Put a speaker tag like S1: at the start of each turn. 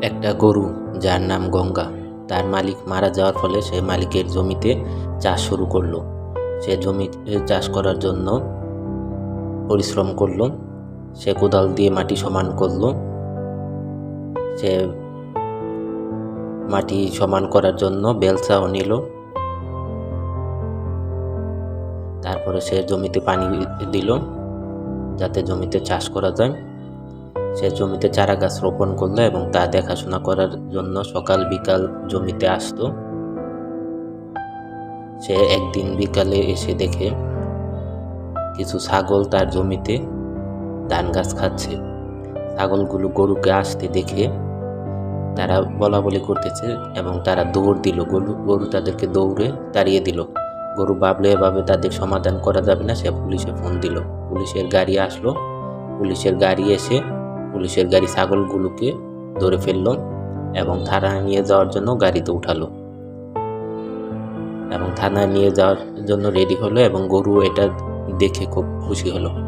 S1: একটা গরু যার নাম গঙ্গা, তার মালিক মারা যাওয়ার ফলে সে মালিকের জমিতে চাষ শুরু করলো। সে জমিতে চাষ করার জন্য পরিশ্রম করলো। সে কোদাল দিয়ে মাটি সমান করলো। সে মাটি সমান করার জন্য বেলচাও নিল। তারপরে সে জমিতে পানি দিল যাতে জমিতে চাষ করা যায়। সে জমিতে চারা গাছ রোপণ করলো এবং তা দেখাশোনা করার জন্য সকাল বিকাল জমিতে আসতো। সে একদিন বিকালে এসে দেখে কিছু ছাগল তার জমিতে ধান গাছ খাচ্ছে। ছাগলগুলো গরুকে আসতে দেখে তারা বলা বলি করতেছে এবং তারা দৌড় দিল। গরু তাদেরকে দৌড়ে তাড়িয়ে দিল। গরু ভাবলে এভাবে তাদের সমাধান করা যাবে না, সে পুলিশে ফোন দিল। পুলিশের গাড়ি আসলো। পুলিশের গাড়ি ছাগলগুলোকে ধরে ফেললো এবং থানায় নিয়ে যাওয়ার জন্য গাড়িতে উঠালো এবং থানায় নিয়ে যাওয়ার জন্য রেডি হলো এবং গরু এটা দেখে খুব খুশি হলো।